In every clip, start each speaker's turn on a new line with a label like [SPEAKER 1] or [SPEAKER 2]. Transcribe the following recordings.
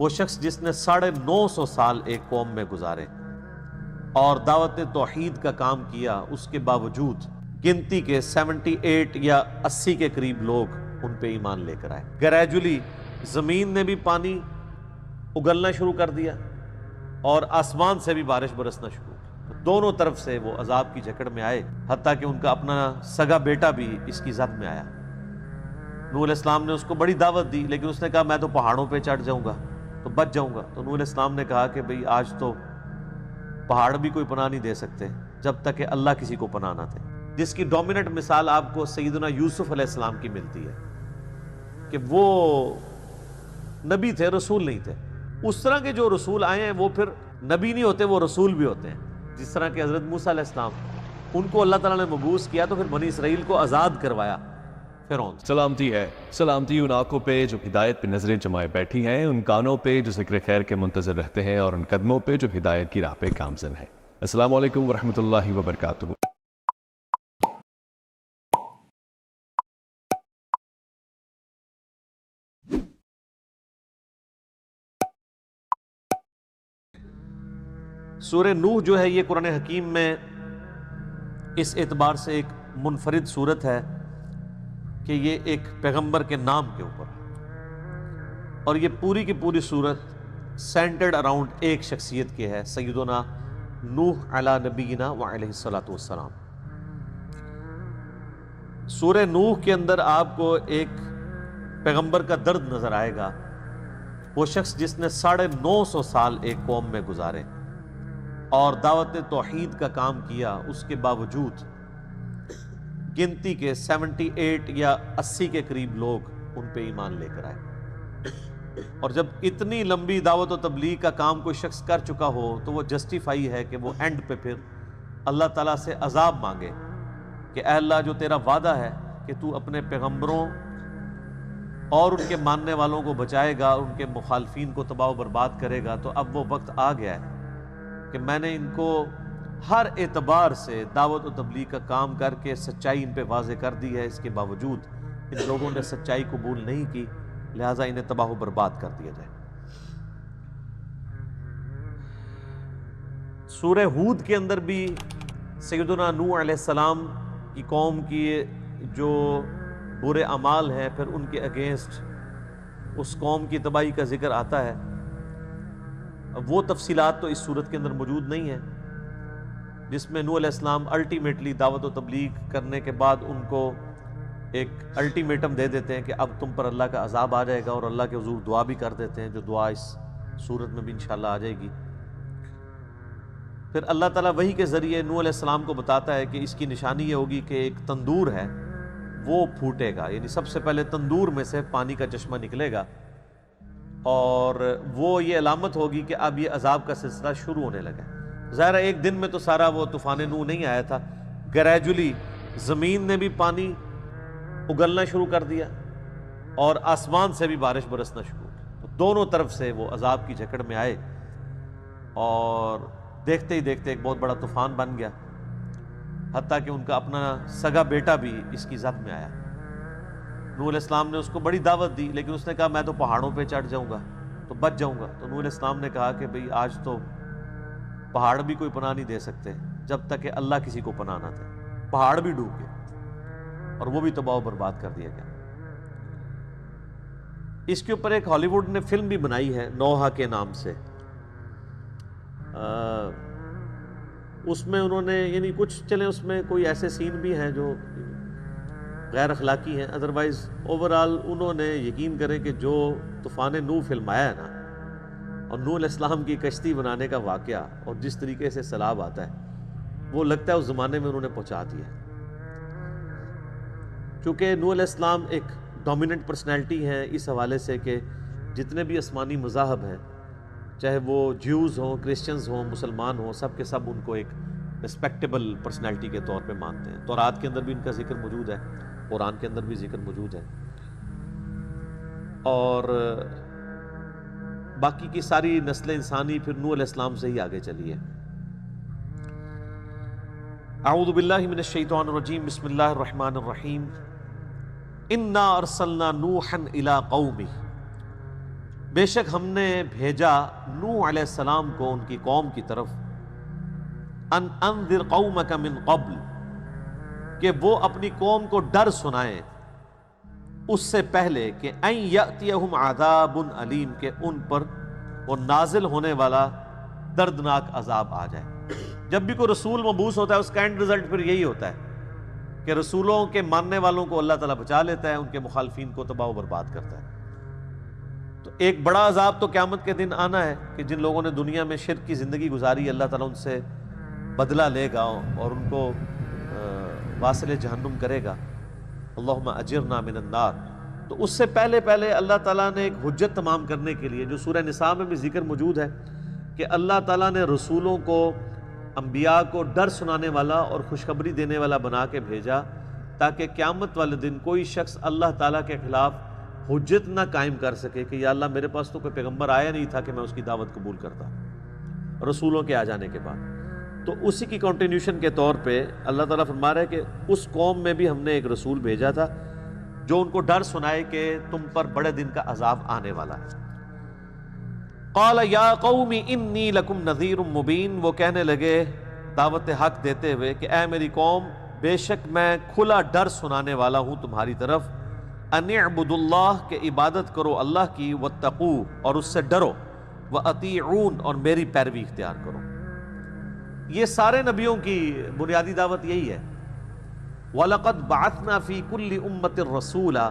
[SPEAKER 1] وہ شخص جس نے 950 سال ایک قوم میں گزارے اور دعوت توحید کا کام کیا، اس کے باوجود گنتی کے 78 یا 80 کے قریب لوگ ان پہ ایمان لے کر آئے۔ گریجولی زمین نے بھی پانی اگلنا شروع کر دیا اور آسمان سے بھی بارش برسنا شروع کی۔ دونوں طرف سے وہ عذاب کی جکڑ میں آئے، حتیٰ کہ ان کا اپنا سگا بیٹا بھی اس کی زد میں آیا۔ نوح علیہ السلام نے اس کو بڑی دعوت دی، لیکن اس نے کہا میں تو پہاڑوں پہ چڑھ جاؤں گا تو بچ جاؤں گا۔ تو نوح علیہ السلام نے کہا کہ بھئی آج تو پہاڑ بھی کوئی پناہ نہیں دے سکتے جب تک کہ اللہ کسی کو پناہ نہ دے، جس کی ڈومیننٹ مثال آپ کو سیدنا یوسف علیہ السلام کی ملتی ہے کہ وہ نبی تھے، رسول نہیں تھے۔ اس طرح کے جو رسول آئے ہیں وہ پھر نبی نہیں ہوتے، وہ رسول بھی ہوتے ہیں۔ جس طرح کہ حضرت موسیٰ علیہ السلام، ان کو اللہ تعالیٰ نے مبعوث کیا تو پھر بنی اسرائیل کو آزاد کروایا فرعون سے۔
[SPEAKER 2] سلامتی ہے، سلامتی ان آنکھوں پہ جو ہدایت پہ نظریں جمائے بیٹھی ہیں، ان کانوں پہ جو ذکر خیر کے منتظر رہتے ہیں، اور ان قدموں پہ جو ہدایت کی راہ پہ گامزن ہیں۔ السلام علیکم ورحمۃ اللہ وبرکاتہ۔
[SPEAKER 1] سورہ نوح جو ہے یہ قرآن حکیم میں اس اعتبار سے ایک منفرد صورت ہے کہ یہ ایک پیغمبر کے نام کے اوپر ہے، اور یہ پوری کی پوری صورت سینٹرڈ اراؤنڈ ایک شخصیت کے ہے، سیدنا نوح علی نبینا وعلیہ الصلوۃ والسلام۔ سورہ نوح کے اندر آپ کو ایک پیغمبر کا درد نظر آئے گا، وہ شخص جس نے 950 سال ایک قوم میں گزارے اور دعوت توحید کا کام کیا، اس کے باوجود گنتی کے 78 یا 80 کے قریب لوگ ان پہ ایمان لے کر آئے۔ اور جب اتنی لمبی دعوت و تبلیغ کا کام کوئی شخص کر چکا ہو تو وہ جسٹیفائی ہے کہ وہ اینڈ پہ پھر اللہ تعالیٰ سے عذاب مانگے کہ اے اللہ، جو تیرا وعدہ ہے کہ تو اپنے پیغمبروں اور ان کے ماننے والوں کو بچائے گا، ان کے مخالفین کو تباہ و برباد کرے گا، تو اب وہ وقت آ گیا ہے کہ میں نے ان کو ہر اعتبار سے دعوت و تبلیغ کا کام کر کے سچائی ان پہ واضح کر دی ہے، اس کے باوجود ان لوگوں نے سچائی قبول نہیں کی، لہٰذا انہیں تباہ و برباد کر دیا جائے۔ سورہ ہود کے اندر بھی سیدنا نوح علیہ السلام کی قوم کی جو برے اعمال ہیں، پھر ان کے اگینسٹ اس قوم کی تباہی کا ذکر آتا ہے۔ وہ تفصیلات تو اس صورت کے اندر موجود نہیں ہیں، جس میں نوح علیہ السلام الٹیمیٹلی دعوت و تبلیغ کرنے کے بعد ان کو ایک الٹیمیٹم دے دیتے ہیں کہ اب تم پر اللہ کا عذاب آ جائے گا، اور اللہ کے حضور دعا بھی کر دیتے ہیں، جو دعا اس صورت میں بھی انشاءاللہ آ جائے گی۔ پھر اللہ تعالیٰ وحی کے ذریعے نوح علیہ السلام کو بتاتا ہے کہ اس کی نشانی یہ ہوگی کہ ایک تندور ہے وہ پھوٹے گا، یعنی سب سے پہلے تندور میں سے پانی کا چشمہ نکلے گا، اور وہ یہ علامت ہوگی کہ اب یہ عذاب کا سلسلہ شروع ہونے لگا۔ ظاہر ہے ایک دن میں تو سارا وہ طوفان نوح نہیں آیا تھا، گریجولی زمین نے بھی پانی اگلنا شروع کر دیا اور آسمان سے بھی بارش برسنا شروع کی۔ دونوں طرف سے وہ عذاب کی جکڑ میں آئے، اور دیکھتے ہی دیکھتے ایک بہت بڑا طوفان بن گیا، حتیٰ کہ ان کا اپنا سگا بیٹا بھی اس کی زد میں آیا۔ نوح علیہ السلام نے اس کو بڑی دعوت دی، لیکن اس نے کہا میں تو پہاڑوں پہ چڑھ جاؤں گا تو بچ جاؤں گا۔ تو نوح علیہ السلام نے کہا کہ بھئی آج تو پہاڑ بھی کوئی پناہ نہیں دے سکتے جب تک کہ اللہ کسی کو پناہ نہ دے۔ پہاڑ بھی ڈوب گئے اور وہ بھی تباہ و برباد کر دیا گیا۔ اس کے اوپر ایک ہالی ووڈ نے فلم بھی بنائی ہے نوحہ کے نام سے۔ اس میں انہوں نے یعنی کچھ چلیں اس میں کوئی ایسے سین بھی ہیں جو غیر اخلاقی ہیں، ادروائز اوورآل انہوں نے یقین کریں کہ جو طوفان نوح فلم آیا ہے نا، اور نوح علیہ السلام کی کشتی بنانے کا واقعہ اور جس طریقے سے سیلاب آتا ہے، وہ لگتا ہے اس زمانے میں انہوں نے پہنچا دیا۔ چونکہ نوح علیہ السلام ایک ڈومیننٹ پرسنالٹی ہیں اس حوالے سے کہ جتنے بھی آسمانی مذاہب ہیں، چاہے وہ جیوز ہوں، کرسچنز ہوں، مسلمان ہوں، سب کے سب ان کو ایک ریسپیکٹیبل پرسنالٹی کے طور پہ مانتے ہیں۔ تورات کے اندر بھی ان کا ذکر موجود ہے، قرآن کے اندر بھی ذکر موجود ہے، اور باقی کی ساری نسل انسانی پھر نوح علیہ السلام سے ہی آگے چلی ہے۔ اعوذ باللہ من الشیطان الرجیم، بسم اللہ الرحمن الرحیم۔ انا ارسلنا نوحا الی قومہ، بے شک ہم نے بھیجا نوح علیہ السلام کو ان کی قوم کی طرف، ان انذر قومک من قبل، کہ وہ اپنی قوم کو ڈر سنائیں اس سے پہلے کہ ان یأتیہم عذاب علیم، کہ ان پر وہ نازل ہونے والا دردناک عذاب آ جائے۔ جب بھی کوئی رسول مبعوث ہوتا ہے اس کا اینڈ رزلٹ پھر یہی ہوتا ہے کہ رسولوں کے ماننے والوں کو اللہ تعالیٰ بچا لیتا ہے، ان کے مخالفین کو تباہ و برباد کرتا ہے۔ تو ایک بڑا عذاب تو قیامت کے دن آنا ہے کہ جن لوگوں نے دنیا میں شرک کی زندگی گزاری اللہ تعالیٰ ان سے بدلہ لے گا اور ان کو واصل جہنم کرے گا۔ اللہم اجرنا من النار۔ تو اس سے پہلے اللہ تعالیٰ نے ایک حجت تمام کرنے کے لیے، جو سورہ نساء میں بھی ذکر موجود ہے، کہ اللہ تعالیٰ نے رسولوں کو، انبیاء کو ڈر سنانے والا اور خوشخبری دینے والا بنا کے بھیجا، تاکہ قیامت والے دن کوئی شخص اللہ تعالیٰ کے خلاف حجت نہ قائم کر سکے کہ یا اللہ میرے پاس تو کوئی پیغمبر آیا نہیں تھا کہ میں اس کی دعوت قبول کرتا رسولوں کے آ جانے کے بعد۔ تو اسی کی کنٹینیوشن کے طور پہ اللہ تعالیٰ فرما رہا ہے کہ اس قوم میں بھی ہم نے ایک رسول بھیجا تھا جو ان کو ڈر سنائے کہ تم پر بڑے دن کا عذاب آنے والا ہے۔ قال یا قوم انی لکم نذیر مبین، وہ کہنے لگے دعوت حق دیتے ہوئے کہ اے میری قوم، بے شک میں کھلا ڈر سنانے والا ہوں تمہاری طرف، ان اعبدوا اللہ، کہ عبادت کرو اللہ کی، واتقوا، اور اس سے ڈرو، واطیعون، اور میری پیروی اختیار کرو۔ یہ سارے نبیوں کی بنیادی دعوت یہی ہے۔ وَلَقَدْ بَعَثْنَا فِي كُلِّ أُمَّةٍ رَسُولًا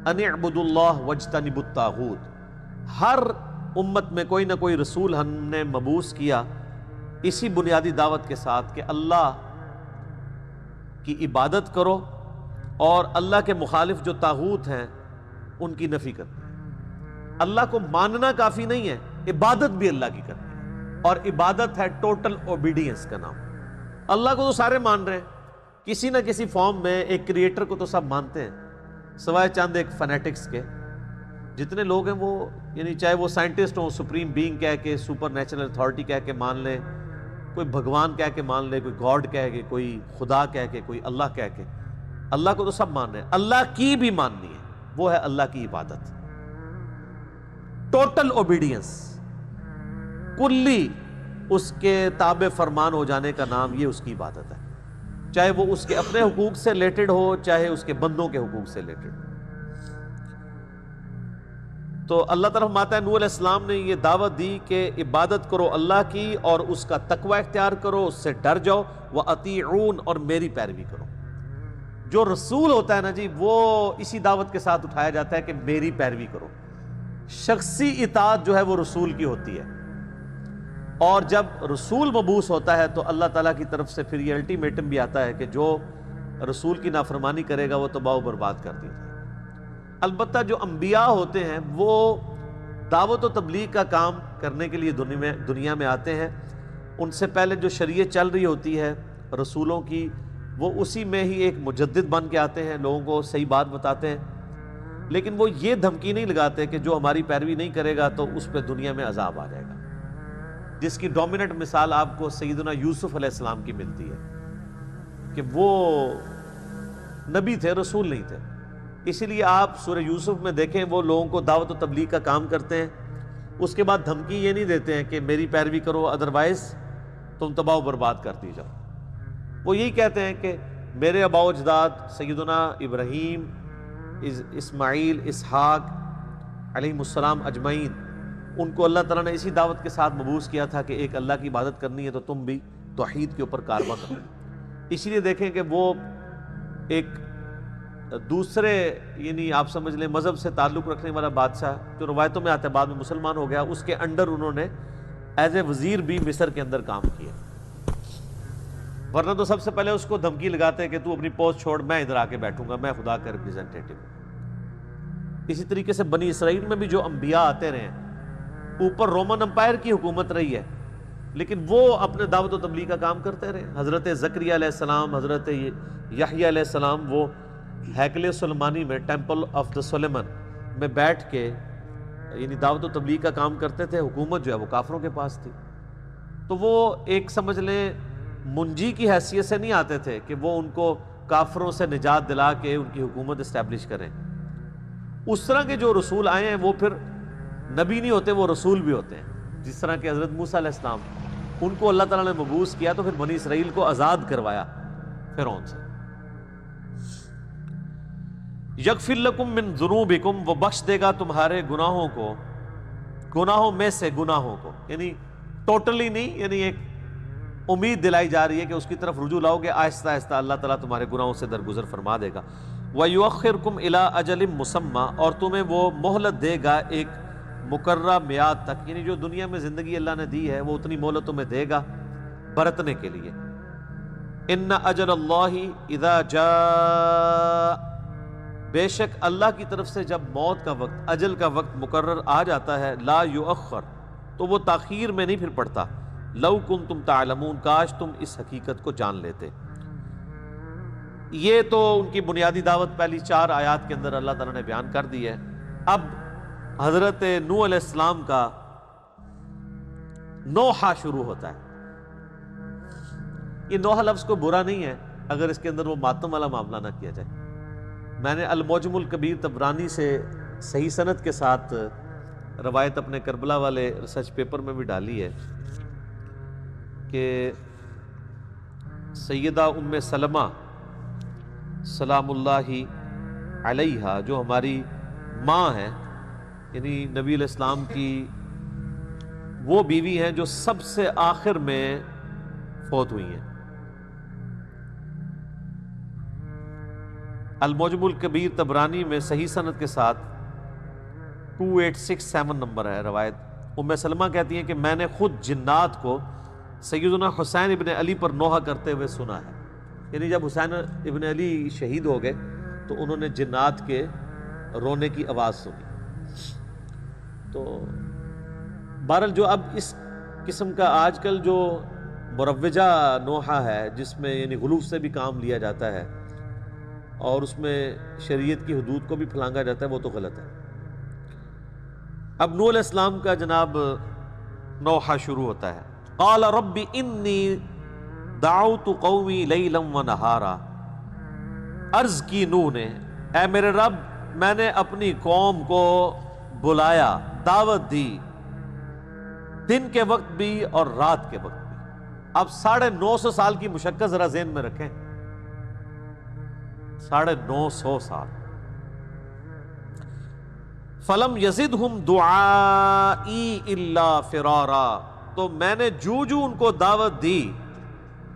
[SPEAKER 1] أَنِ اعْبُدُوا اللَّهَ وَاجْتَنِبُوا الطَّاغُوتَ، ہر امت میں کوئی نہ کوئی رسول ہم نے مبعوث کیا اسی بنیادی دعوت کے ساتھ کہ اللہ کی عبادت کرو اور اللہ کے مخالف جو طاغوت ہیں ان کی نفی کرنا۔ اللہ کو ماننا کافی نہیں ہے، عبادت بھی اللہ کی کرنی ہے، اور عبادت ہے ٹوٹل اوبیڈینس کا نام۔ اللہ کو تو سارے مان رہے ہیں، کسی نہ کسی فارم میں ایک کریٹر کو تو سب مانتے ہیں، سوائے چند ایک فنیٹکس کے۔ جتنے لوگ ہیں وہ، یعنی چاہے وہ سائنٹسٹ ہوں، سپریم بینگ کہہ کے، سپر نیچرل اتھارٹی کہہ کے مان لیں، کوئی بھگوان کہہ کے مان لے، کوئی گاڈ کہہ کے، کوئی خدا کہہ کے، کوئی اللہ کہہ کے، اللہ کو تو سب مان رہے ہیں۔ اللہ کی بھی ماننی ہے، وہ ہے اللہ کی عبادت، ٹوٹل اوبیڈینس، کلی اس کے تابع فرمان ہو جانے کا نام یہ اس کی عبادت ہے، چاہے وہ اس کے اپنے حقوق سے ریلیٹڈ ہو، چاہے اس کے بندوں کے حقوق سے ریلیٹڈ ہو۔ تو اللہ تعالیٰ فرماتا ہے نوح علیہ السلام نے یہ دعوت دی کہ عبادت کرو اللہ کی اور اس کا تقوی اختیار کرو، اس سے ڈر جاؤ، وَأَطِيعُونَ، اور میری پیروی کرو۔ جو رسول ہوتا ہے نا جی، وہ اسی دعوت کے ساتھ اٹھایا جاتا ہے کہ میری پیروی کرو۔ شخصی اطاعت جو ہے وہ رسول کی ہوتی ہے، اور جب رسول مبعوث ہوتا ہے تو اللہ تعالیٰ کی طرف سے پھر یہ الٹیمیٹم بھی آتا ہے کہ جو رسول کی نافرمانی کرے گا وہ تباہ و برباد کر دیا جائے۔ البتہ جو انبیاء ہوتے ہیں وہ دعوت و تبلیغ کا کام کرنے کے لیے دنیا میں آتے ہیں، ان سے پہلے جو شریعت چل رہی ہوتی ہے رسولوں کی، وہ اسی میں ہی ایک مجدد بن کے آتے ہیں، لوگوں کو صحیح بات بتاتے ہیں، لیکن وہ یہ دھمکی نہیں لگاتے کہ جو ہماری پیروی نہیں کرے گا تو اس پہ دنیا میں عذاب آ جائے گا، جس کی ڈومیننٹ مثال آپ کو سیدنا یوسف علیہ السلام کی ملتی ہے کہ وہ نبی تھے، رسول نہیں تھے۔ اسی لیے آپ سورہ یوسف میں دیکھیں وہ لوگوں کو دعوت و تبلیغ کا کام کرتے ہیں، اس کے بعد دھمکی یہ نہیں دیتے ہیں کہ میری پیروی کرو ادروائز تم تباہ و برباد کرتی جاؤ۔ وہ یہی کہتے ہیں کہ میرے آباء و اجداد سیدنا ابراہیم، اسماعیل، اسحاق علیہم السلام اجمعین، ان کو اللہ تعالیٰ نے اسی دعوت کے ساتھ مبعوث کیا تھا کہ ایک اللہ کی عبادت کرنی ہے تو تم بھی توحید کے اوپر کارواں کرو۔ اسی لیے دیکھیں کہ وہ ایک دوسرے، یعنی آپ سمجھ لیں مذہب سے تعلق رکھنے والا بادشاہ جو روایتوں میں آتا ہے بعد میں مسلمان ہو گیا، اس کے انڈر انہوں نے ایز اے وزیر بھی مصر کے اندر کام کیا، ورنہ تو سب سے پہلے اس کو دھمکی لگاتے ہیں کہ تو اپنی پوسٹ چھوڑ، میں ادھر آ کے بیٹھوں گا، میں خدا کا ریپریزنٹیٹو ہوں۔ اسی طریقے سے بنی اسرائیل میں بھی جو انبیاء آتے رہے ہیں، اوپر رومن امپائر کی حکومت رہی ہے لیکن وہ اپنے دعوت و تبلیغ کا کام کرتے رہے۔ حضرت زکریا علیہ السلام، حضرت یحییٰ علیہ السلام، وہ ہیکل سلیمانی میں، ٹیمپل آف دا سلیمان میں بیٹھ کے یعنی دعوت و تبلیغ کا کام کرتے تھے۔ حکومت جو ہے وہ کافروں کے پاس تھی، تو وہ ایک سمجھ لیں منجی کی حیثیت سے نہیں آتے تھے کہ وہ ان کو کافروں سے نجات دلا کے ان کی حکومت اسٹیبلش کریں۔ اس طرح کے جو رسول آئے ہیں وہ پھر نبی نہیں ہوتے، وہ رسول بھی ہوتے ہیں. جس طرح کہ حضرت موسیٰ علیہ السلام، ان کو اللہ تعالیٰ نے مبعوث کیا تو پھر بنی اسرائیل کو آزاد کروایا فرعون سے. یغفر لکم من ذنوبکم، وہ بخش دے گا تمہارے گناہوں کو، گناہوں میں سے گناہوں کو، یعنی ٹوٹلی نہیں، یعنی ایک امید دلائی جا رہی ہے کہ اس کی طرف رجوع لاؤ گے، آہستہ آہستہ اللہ تعالیٰ تمہارے گناہوں سے درگزر فرما دے گا. وَيُؤَخِّرْكُمْ إِلَىٰ أَجَلٍ مُّسَمًّى، اور تمہیں وہ مہلت دے گا ایک مقررہ میعاد تک، یعنی جو دنیا میں زندگی اللہ نے دی ہے وہ اتنی مہلت تمہیں دے گا برتنے کے لیے. إِنَّ أَجَلَ اللَّهِ إِذَا جَاءَ، بے شک اللہ کی طرف سے جب موت کا وقت، اجل کا وقت مقرر آ جاتا ہے، لا یؤخر، تو وہ تاخیر میں نہیں پھر پڑتا. لو کنتم تعلمون، کاش تم اس حقیقت کو جان لیتے. یہ تو ان کی بنیادی دعوت پہلی 4 آیات کے اندر اللہ تعالیٰ نے بیان کر دی ہے. اب حضرت نوح علیہ السلام کا نوحہ شروع ہوتا ہے. یہ نوحہ لفظ کو برا نہیں ہے اگر اس کے اندر وہ ماتم والا معاملہ نہ کیا جائے. میں نے المعجم الکبیر طبرانی سے صحیح سند کے ساتھ روایت اپنے کربلا والے ریسرچ پیپر میں بھی ڈالی ہے کہ سیدہ ام سلمہ سلام اللہ علیہا، جو ہماری ماں ہیں، یعنی نبی علیہ السلام کی وہ بیوی ہیں جو سب سے آخر میں فوت ہوئی ہیں. المعجم الکبیر طبرانی میں صحیح سند کے ساتھ 2867 نمبر ہے روایت. ام سلمہ کہتی ہیں کہ میں نے خود جنات کو سیدنا حسین ابن علی پر نوحہ کرتے ہوئے سنا ہے. یعنی جب حسین ابن علی شہید ہو گئے تو انہوں نے جنات کے رونے کی آواز سنی. تو بہرحال جو اب اس قسم کا آج کل جو مروجہ نوحہ ہے، جس میں یعنی غلو سے بھی کام لیا جاتا ہے اور اس میں شریعت کی حدود کو بھی پھلانگا جاتا ہے، وہ تو غلط ہے. اب نوح علیہ السلام کا جناب نوحہ شروع ہوتا ہے. قال رب انی دعوت قومی لیلا ونہارا، عرض کی نوح نے، اے میرے رب میں نے اپنی قوم کو بلایا، دعوت دی، دن کے وقت بھی اور رات کے وقت بھی. اب 950 سال کی مشقت ذرا ذہن میں رکھیں، 950 سال. فلم یزدہم دعائی الا فرارا، تو میں نے جو ان کو دعوت دی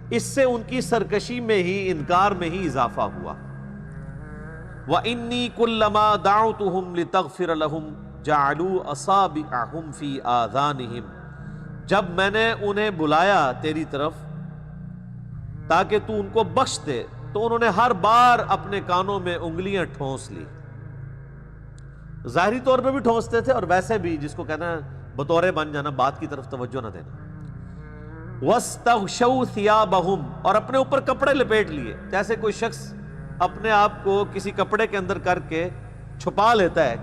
[SPEAKER 1] اس سے ان کی سرکشی میں ہی، انکار میں ہی اضافہ ہوا. وَإِنِّي كُلَّمَا دَعَوْتُهُمْ لِتَغْفِرَ لَهُمْ جَعَلُوا أَصَابِعَهُمْ فِي آذَانِهِمْ، جب میں نے انہیں بلایا تیری طرف تاکہ تو ان کو بخش دے تو انہوں نے ہر بار اپنے کانوں میں انگلیاں ٹھونس لی. ظاہری طور پہ بھی ٹھونستے تھے اور ویسے بھی، جس کو کہنا ہے بطورے بن جانا، بات کی طرف توجہ نہ دینا. وَاسْتَغْشَوْا ثِيَابَهُمْ، اور اپنے اوپر کپڑے لپیٹ لیے، جیسے کوئی شخص اپنے آپ کو کسی کپڑے کے اندر کر کے چھپا لیتا ہے،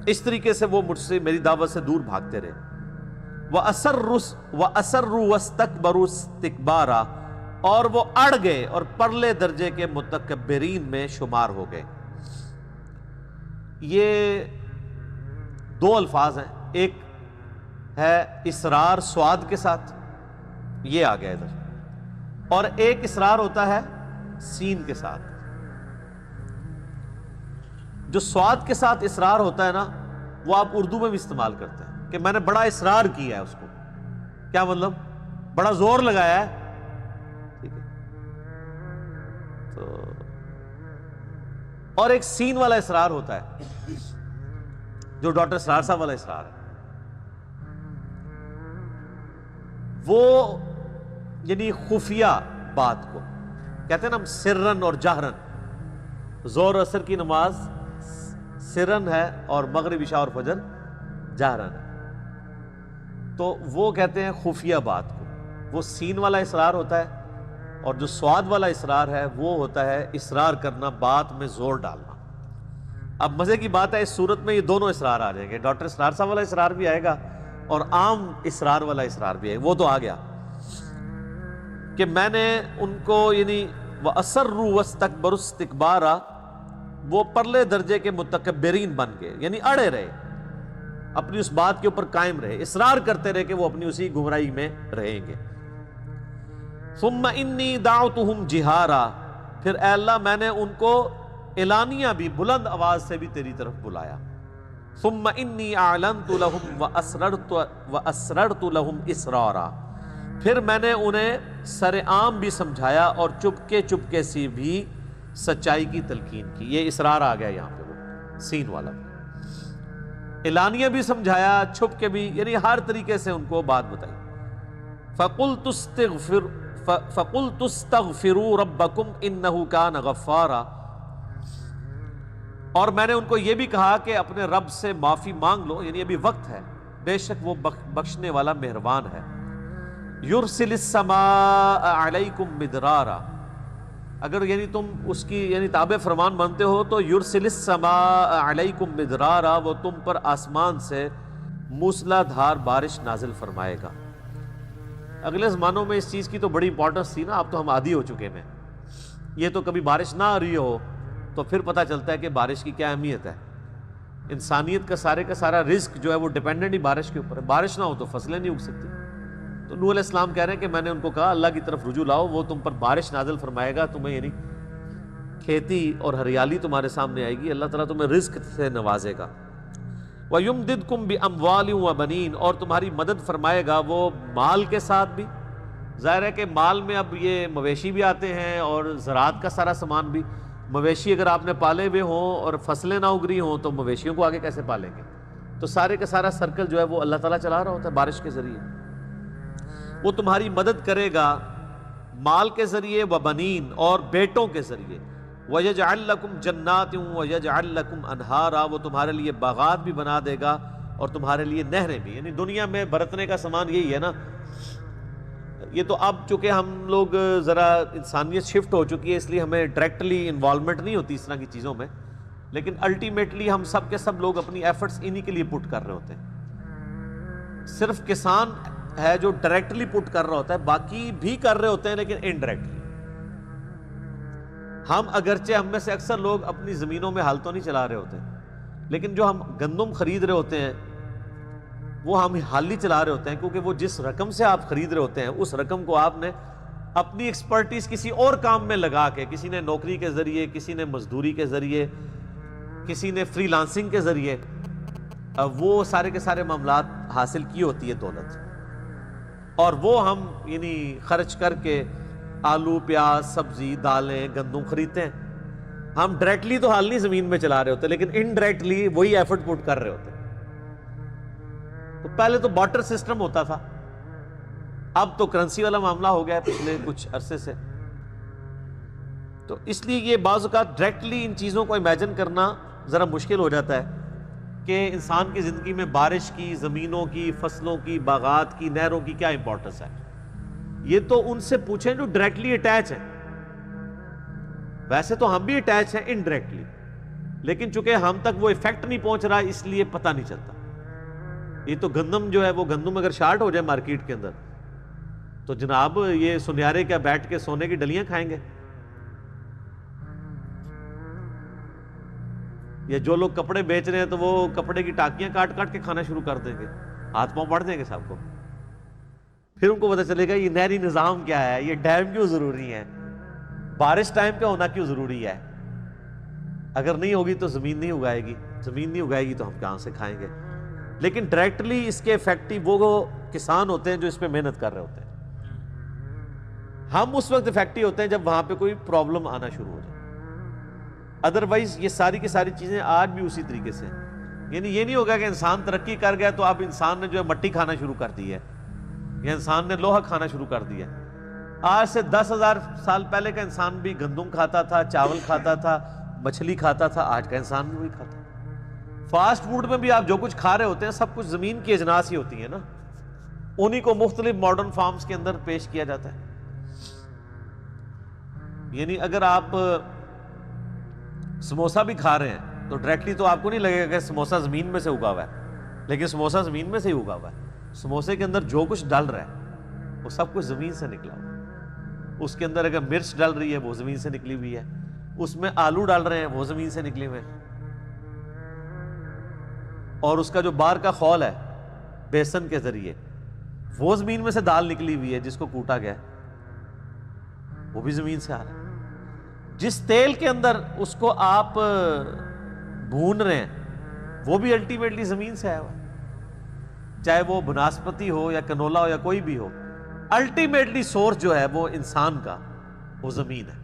[SPEAKER 1] اس طریقے سے وہ مجھ سے، میری دعوت سے دور بھاگتے رہے. وَأَسَرُّوا وَاسْتَكْبَرُوا اسْتِكْبَارًا، اور وہ اڑ گئے اور پرلے درجے کے متکبرین میں شمار ہو گئے. یہ 2 الفاظ ہیں، ایک ہے اسرار سواد کے ساتھ، یہ آ گیا ادھر، اور ایک اسرار ہوتا ہے سین کے ساتھ. جو سواد کے ساتھ اسرار ہوتا ہے نا، وہ آپ اردو میں بھی استعمال کرتے ہیں کہ میں نے بڑا اسرار کیا ہے اس کو. کیا مطلب؟ بڑا زور لگایا ہے. ٹھیک ہے، تو اور ایک سین والا اسرار ہوتا ہے جو ڈاکٹر اسرار صاحب والا اسرار ہے. وہ یعنی خفیہ بات کو کہتے ہیں نا ہم سرن اور جہرن. زور اثر کی نماز سرن ہے اور مغرب عشاء اور فجر جہرن ہے. تو وہ کہتے ہیں خفیہ بات کو. وہ سین والا اسرار ہوتا ہے، اور جو سواد والا اسرار ہے وہ ہوتا ہے اسرار کرنا، بات میں زور ڈالنا. اب مزے کی بات ہے، اس صورت میں یہ دونوں اسرار آ جائیں گے. ڈاکٹر اسرار صاحب والا اسرار بھی آئے گا اور عام اسرار والا اسرار بھی ہے. وہ تو آ گیا کہ میں نے ان کو یعنی وَأَسَرُّوا وَاسْتَكْبَرُوا اسْتِكْبَارًا، وہ پرلے درجے کے متکبرین بن گئے، یعنی اڑے رہے. اپنی اس بات کے اوپر قائم رہے، اصرار کرتے رہے کہ وہ اپنی اسی گمراہی میں رہیں گے۔ ثم انی دعوتہم جہارا، پھر اے اللہ میں نے ان کو اعلانیہ بھی، بلند آواز سے بھی تیری طرف بلایا۔ ثم انی اعلنت لہم واسررت لہم اسرارا، پھر میں نے انہیں سر عام بھی سمجھایا اور چپکے سے بھی سچائی کی تلقین کی۔ یہ اسرار آ گیا یہاں پہ، وہ سین والا اعلانیہ بھی سمجھایا، چھپ کے بھی، یعنی ہر طریقے سے ان کو بات بتائی۔ فَقُلْتُ اسْتَغْفِرُوا رَبَّكُمْ إِنَّهُ كَانَ غَفَّارًا، اور میں نے ان کو یہ بھی کہا کہ اپنے رب سے معافی مانگ لو، یعنی ابھی وقت ہے، بے شک وہ بخشنے والا مہربان ہے۔ يُرْسِلِ السَّمَاءَ عَلَيْكُمْ مِدْرَارًا، اگر یعنی تم اس کی یعنی تابع فرمان مانتے ہو تو يُرْسِلِ السَّمَاءَ عَلَيْكُمْ مِدْرَارًا، وہ تم پر آسمان سے موسلا دھار بارش نازل فرمائے گا۔ اگلے زمانوں میں اس چیز کی تو بڑی امپورٹنس تھی نا، اب تو ہم عادی ہو چکے ہیں۔ یہ تو کبھی بارش نہ آ رہی ہو تو پھر پتہ چلتا ہے کہ بارش کی کیا اہمیت ہے۔ انسانیت کا سارا رزق جو ہے وہ ڈیپینڈنٹ ہی بارش کے اوپر ہے، بارش نہ ہو تو فصلیں نہیں اگ سکتی۔ تو نوح علیہ السلام کہہ رہے ہیں کہ میں نے ان کو کہا اللہ کی طرف رجوع لاؤ، وہ تم پر بارش نازل فرمائے گا، تمہیں یعنی کھیتی اور ہریالی تمہارے سامنے آئے گی، اللہ تعالیٰ تمہیں رزق سے نوازے گا۔ وَيُمْدِدْكُمْ بِأَمْوَالٍ وَبَنِينَ، اور تمہاری مدد فرمائے گا وہ مال کے ساتھ بھی۔ ظاہر ہے کہ مال میں اب یہ مویشی بھی آتے ہیں اور زراعت کا سارا سامان بھی۔ مویشی اگر آپ نے پالے ہوئے ہوں اور فصلیں نہ اگ رہی ہوں تو مویشیوں کو آگے کیسے پالیں گے؟ تو سارے کا سارا سرکل جو ہے وہ اللہ تعالیٰ چلا رہا ہوتا ہے بارش کے ذریعے۔ وہ تمہاری مدد کرے گا مال کے ذریعے، وبنین، اور بیٹوں کے ذریعے۔ وَيَجْعَلْ لَكُمْ جَنَّاتٍ وَيَجْعَلْ لَكُمْ أَنْهَارًا، وہ تمہارے لیے باغات بھی بنا دے گا اور تمہارے لیے نہریں بھی۔ یعنی دنیا میں برتنے کا سامان یہی ہے نا۔ یہ تو اب چونکہ ہم لوگ ذرا انسانیت شفٹ ہو چکی ہے، اس لیے ہمیں ڈائریکٹلی انوالومنٹ نہیں ہوتی اس طرح کی چیزوں میں، لیکن الٹیمیٹلی ہم سب کے سب لوگ اپنی ایفرٹس انہی کے لیے پٹ کر رہے ہوتے ہیں۔ صرف کسان ہے جو ڈائریکٹلی پٹ کر رہا ہوتا ہے، باقی بھی کر رہے ہوتے ہیں لیکن انڈائریکٹلی۔ ہم اگرچہ ہم میں سے اکثر لوگ اپنی زمینوں میں ہل تو نہیں چلا رہے ہوتے، لیکن جو ہم گندم خرید رہے ہوتے ہیں وہ ہم ہل ہی چلا رہے ہوتے ہیں، کیونکہ وہ جس رقم سے آپ خرید رہے ہوتے ہیں اس رقم کو آپ نے اپنی ایکسپرٹیز کسی اور کام میں لگا کے، کسی نے نوکری کے ذریعے، کسی نے مزدوری کے ذریعے، کسی نے فری لانسنگ کے ذریعے، وہ سارے کے سارے معاملات حاصل کی ہوتی ہے دولت، اور وہ ہم یعنی خرچ کر کے آلو، پیاز، سبزی، دالیں، گندم خریدتے ہیں۔ ہم ڈائریکٹلی تو حال نہیں زمین میں چلا رہے ہوتے، لیکن انڈائریکٹلی وہی ایفرٹ پٹ کر رہے ہوتے ہیں۔ تو پہلے تو بارٹر سسٹم ہوتا تھا، اب تو کرنسی والا معاملہ ہو گیا ہے پچھلے کچھ عرصے سے۔ تو اس لیے یہ بعض اوقات ڈائریکٹلی ان چیزوں کو امیجن کرنا ذرا مشکل ہو جاتا ہے کہ انسان کی زندگی میں بارش کی، زمینوں کی، فصلوں کی، باغات کی، نہروں کی کیا امپورٹنس ہے۔ یہ تو ان سے پوچھیں جو ڈائریکٹلی اٹیچ ہیں۔ ویسے تو ہم بھی اٹیچ ہیں انڈائریکٹلی، لیکن چونکہ ہم تک وہ ایفیکٹ نہیں پہنچ رہا اس لیے پتہ نہیں چلتا۔ یہ تو گندم جو ہے وہ گندم اگر شارٹ ہو جائے مارکیٹ کے اندر تو جناب یہ سنیارے کیا بیٹھ کے سونے کی ڈلیاں کھائیں گے؟ یا جو لوگ کپڑے بیچ رہے ہیں تو وہ کپڑے کی ٹاکیاں کاٹ کاٹ کے کھانا شروع کر دیں گے، ہاتھ پاؤں پڑ جائیں گے سب کو۔ پھر ان کو پتہ چلے گا یہ نہری نظام کیا ہے، یہ ڈیم کیوں ضروری ہے، بارش ٹائم پہ ہونا کیوں ضروری ہے۔ اگر نہیں ہوگی تو زمین نہیں اگائے گی، زمین نہیں اگائے گی تو ہم کہاں سے کھائیں گے۔ لیکن ڈائریکٹلی اس کے افیکٹو وہ کسان ہوتے ہیں جو اس پہ محنت کر رہے ہوتے ہیں۔ ہم اس وقت افیکٹو ہوتے ہیں جب وہاں پہ کوئی پرابلم آنا شروع ہو جائے، ادروائز یہ ساری کی ساری چیزیں آج بھی اسی طریقے سے ہیں۔ یعنی یہ نہیں ہوگا کہ انسان ترقی کر گیا تو اب انسان نے جو ہے مٹی کھانا شروع کر دی ہے یا انسان نے لوہا کھانا شروع کر دیا ہے۔ آج سے 10,000 سال پہلے کا انسان بھی گندم کھاتا تھا، چاول کھاتا تھا، مچھلی کھاتا تھا، آج کا انسان بھی وہی کھاتا ہے۔ فاسٹ فوڈ میں بھی آپ جو کچھ کھا رہے ہوتے ہیں سب کچھ زمین کی اجناس ہی ہوتی ہیں نا، انہی کو مختلف ماڈرن فارمز کے اندر پیش کیا جاتا ہے۔ یعنی اگر آپ سموسا بھی کھا رہے ہیں تو ڈائریکٹلی تو آپ کو نہیں لگے گا کہ سموسا زمین میں سے اگا ہوا ہے، لیکن سموسا زمین میں سے ہی اگا ہوا ہے۔ سموسے کے اندر جو کچھ ڈل رہا ہے وہ سب کچھ زمین سے نکلا ہوا ہے۔ اس کے اندر اگر مرچ ڈل رہی ہے وہ زمین سے نکلی ہوئی ہے، اس میں آلو ڈال رہے ہیں وہ زمین سے نکلے ہوئے ہیں۔ اور اس کا جو باہر کا خول ہے بیسن کے ذریعے، وہ زمین میں سے دال نکلی ہوئی ہے جس کو کوٹا گیا ہے، وہ بھی زمین سے آ رہا ہے۔ جس تیل کے اندر اس کو آپ بھون رہے ہیں وہ بھی الٹیمیٹلی زمین سے آیا ہوا ہے، چاہے وہ بناسپتی ہو یا کنولا ہو یا کوئی بھی ہو، الٹیمیٹلی سورس جو ہے وہ انسان کا، وہ زمین ہے۔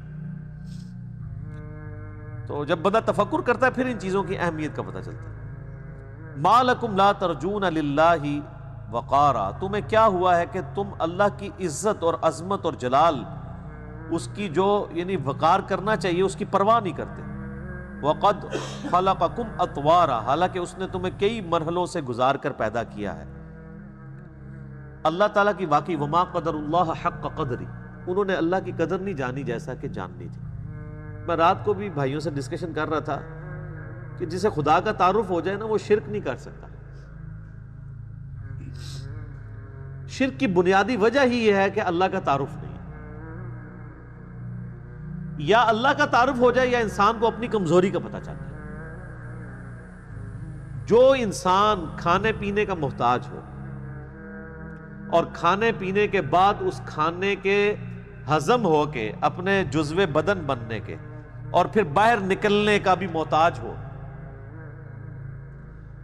[SPEAKER 1] تو جب بندہ تفکر کرتا ہے پھر ان چیزوں کی اہمیت کا پتہ چلتا ہے۔ ما لکم لا ترجون للہ وقارا، تمہیں کیا ہوا ہے کہ تم اللہ کی عزت اور عظمت اور جلال، اس کی جو یعنی وقار کرنا چاہیے اس کی پرواہ نہیں کرتے۔ وقد خلقکم اطوارا، حالانکہ اس نے تمہیں کئی مرحلوں سے گزار کر پیدا کیا ہے۔ اللہ تعالیٰ کی واقعی وما قدر اللہ حق قدری، انہوں نے اللہ کی قدر نہیں جانی جیسا کہ جاننی تھی۔ میں رات کو بھی بھائیوں سے ڈسکشن کر رہا تھا کہ جسے خدا کا تعارف ہو جائے نا وہ شرک نہیں کر سکتا۔ شرک کی بنیادی وجہ ہی یہ ہے کہ اللہ کا تعارف نہیں ہے۔ یا اللہ کا تعارف ہو جائے یا انسان کو اپنی کمزوری کا پتہ چل جائے۔ جو انسان کھانے پینے کا محتاج ہو اور کھانے پینے کے بعد اس کھانے کے ہضم ہو کے اپنے جزو بدن بننے کے اور پھر باہر نکلنے کا بھی محتاج ہو،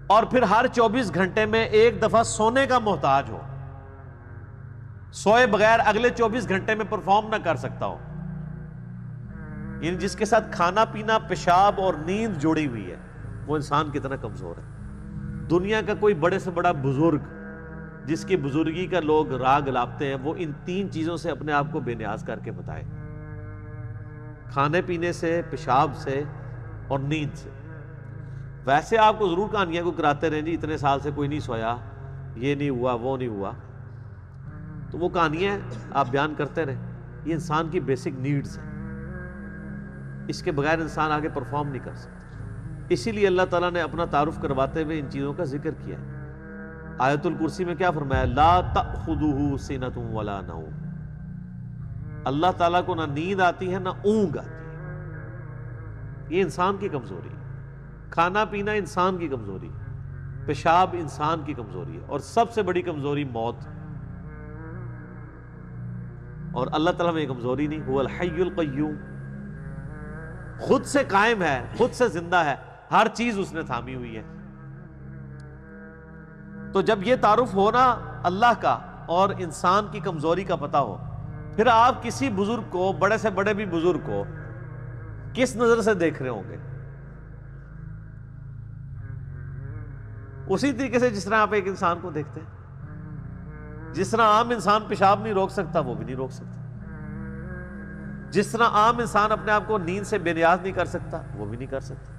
[SPEAKER 1] اور پھر ہر 24 گھنٹے میں ایک دفعہ سونے کا محتاج ہو، سوئے بغیر اگلے 24 گھنٹے میں پرفارم نہ کر سکتا ہو، یعنی جس کے ساتھ کھانا پینا، پیشاب اور نیند جڑی ہوئی ہے، وہ انسان کتنا کمزور ہے۔ دنیا کا کوئی بڑے سے بڑا بزرگ جس کی بزرگی کا لوگ راگ لاپتے ہیں، وہ ان 3 چیزوں سے اپنے آپ کو بے نیاز کر کے بتائے، کھانے پینے سے، پیشاب سے اور نیند سے۔ ویسے آپ کو ضرور کہانیاں کو کراتے رہیں جی اتنے سال سے کوئی نہیں سویا، یہ نہیں ہوا، وہ نہیں ہوا، تو وہ کہانیاں آپ بیان کرتے رہیں، یہ انسان کی بیسک نیڈز ہیں، اس کے بغیر انسان آگے پرفارم نہیں کر سکتا۔ اسی لیے اللہ تعالیٰ نے اپنا تعارف کرواتے ہوئے ان چیزوں کا ذکر کیا ہے۔ آیت الکرسی میں کیا فرمایا؟ لا تأخذہ سنۃ ولا نوم، اللہ تعالیٰ کو نہ نیند آتی ہے نہ اونگ آتی ہے۔ یہ انسان کی کمزوری ہے۔ کھانا پینا انسان کی کمزوری ہے، پیشاب انسان کی کمزوری ہے، اور سب سے بڑی کمزوری موت۔ اور اللہ تعالیٰ میں یہ کمزوری نہیں، هو الحی القیوم، خود سے قائم ہے، خود سے زندہ ہے، ہر چیز اس نے تھامی ہوئی ہے۔ تو جب یہ تعارف ہونا اللہ کا اور انسان کی کمزوری کا پتہ ہو، پھر آپ کسی بزرگ کو، بڑے سے بڑے بھی بزرگ کو کس نظر سے دیکھ رہے ہوں گے؟ اسی طریقے سے جس طرح آپ ایک انسان کو دیکھتے ہیں۔ جس طرح عام انسان پیشاب نہیں روک سکتا وہ بھی نہیں روک سکتا، جس طرح عام انسان اپنے آپ کو نیند سے بے نیاز نہیں کر سکتا وہ بھی نہیں کر سکتا،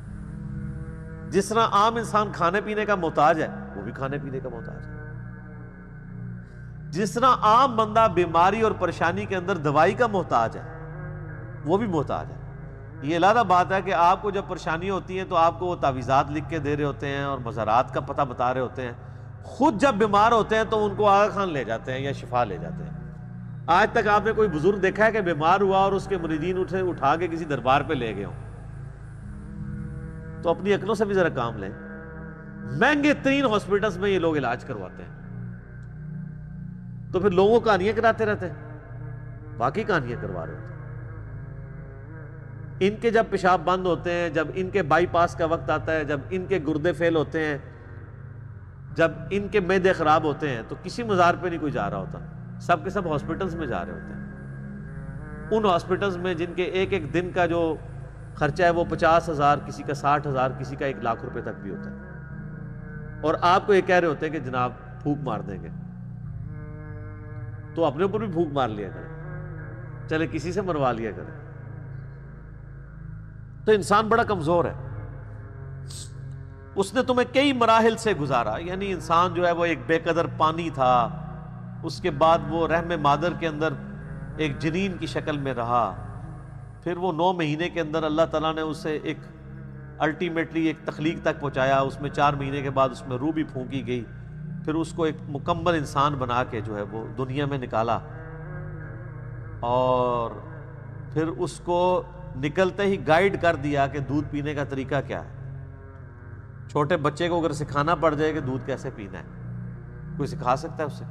[SPEAKER 1] جس طرح عام انسان کھانے پینے کا محتاج ہے وہ بھی کھانے پینے کا محتاج ہے، جس طرح عام بندہ بیماری اور پریشانی کے اندر دوائی کا محتاج ہے وہ بھی محتاج ہے۔ یہ علیحدہ بات ہے کہ آپ کو جب پریشانی ہوتی ہے تو آپ کو وہ تعویذات لکھ کے دے رہے ہوتے ہیں اور مزارات کا پتہ بتا رہے ہوتے ہیں، خود جب بیمار ہوتے ہیں تو ان کو آغا خان لے جاتے ہیں یا شفا لے جاتے ہیں۔ آج تک آپ نے کوئی بزرگ دیکھا ہے کہ بیمار ہوا اور اس کے مریدین اٹھا کے کسی دربار پہ لے گئے ہوں؟ تو اپنی عقلوں سے بھی ذرا کام لیں۔ مہنگے ترین ہاسپٹلز میں یہ لوگ علاج کرواتے ہیں، تو پھر لوگوں کو کہانیاں کراتے رہتے ہیں، باقی کہانیاں کروا رہے ہوتے ہیں۔ ان کے جب پیشاب بند ہوتے ہیں، جب ان کے بائی پاس کا وقت آتا ہے، جب ان کے گردے فیل ہوتے ہیں، جب ان کے معدے خراب ہوتے ہیں، تو کسی مزار پہ نہیں کوئی جا رہا ہوتا، سب کے سب ہاسپٹلز میں جا رہے ہوتے ہیں۔ ان ہاسپٹلز میں جن کے ایک ایک دن کا جو خرچہ ہے وہ 50,000، کسی کا 60,000، کسی کا 1,00,000 روپے تک بھی ہوتا ہے، اور آپ کو یہ کہہ رہے ہوتے ہیں کہ جناب پھونک مار دیں گے، تو اپنے اوپر بھی پھونک مار لیا کریں، چلے کسی سے مروا لیا کریں۔ تو انسان بڑا کمزور ہے، اس نے تمہیں کئی مراحل سے گزارا، یعنی انسان جو ہے وہ ایک بے قدر پانی تھا، اس کے بعد وہ رحم مادر کے اندر ایک جنین کی شکل میں رہا، پھر وہ 9 مہینے کے اندر اللہ تعالیٰ نے اسے ایک الٹیمیٹلی ایک تخلیق تک پہنچایا، اس میں 4 مہینے کے بعد اس میں روح بھی پھونکی گئی، پھر اس کو ایک مکمل انسان بنا کے جو ہے وہ دنیا میں نکالا، اور پھر اس کو نکلتے ہی گائیڈ کر دیا کہ دودھ پینے کا طریقہ کیا ہے، چھوٹے بچے کو اگر سکھانا پڑ جائے کہ دودھ کیسے پینا ہے، کوئی سکھا سکتا ہے اسے؟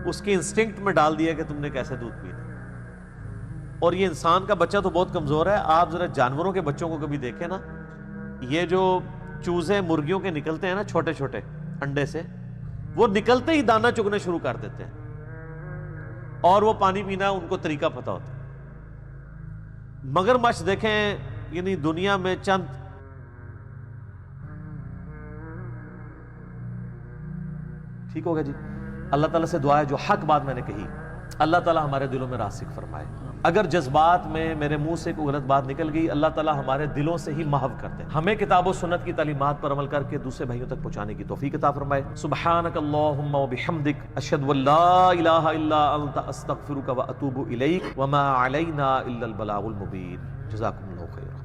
[SPEAKER 1] اس کی انسٹنکٹ میں ڈال دیا کہ تم نے کیسے دودھ پینا ہے۔ اور یہ انسان کا بچہ تو بہت کمزور ہے، آپ ذرا جانوروں کے بچوں کو کبھی دیکھیں نا، یہ جو چوزے مرغیوں کے نکلتے ہیں نا چھوٹے چھوٹے انڈے سے، وہ نکلتے ہی دانا چگنے شروع کر دیتے ہیں، اور وہ پانی پینا ان کو طریقہ پتہ ہوتا ہے۔ مگرمچھ دیکھیں، یعنی دنیا میں چند ٹھیک ہوگا جی۔ اللہ تعالیٰ سے دعا ہے جو حق بات میں نے کہی اللہ تعالیٰ ہمارے دلوں میں راسخ فرمائے، اگر جذبات میں میرے منہ سے کوئی غلط بات نکل گئی اللہ تعالیٰ ہمارے دلوں سے ہی محو کر دے، ہمیں کتاب و سنت کی تعلیمات پر عمل کر کے دوسرے بھائیوں تک پہنچانے کی توفیق عطا فرمائے۔ سبحانک اللہم و بحمدک، اشہد ان لا الہ الا انت، استغفرک و اتوب الیک، وما علینا الا البلاغ المبین۔ جزاکم اللہ خیرا۔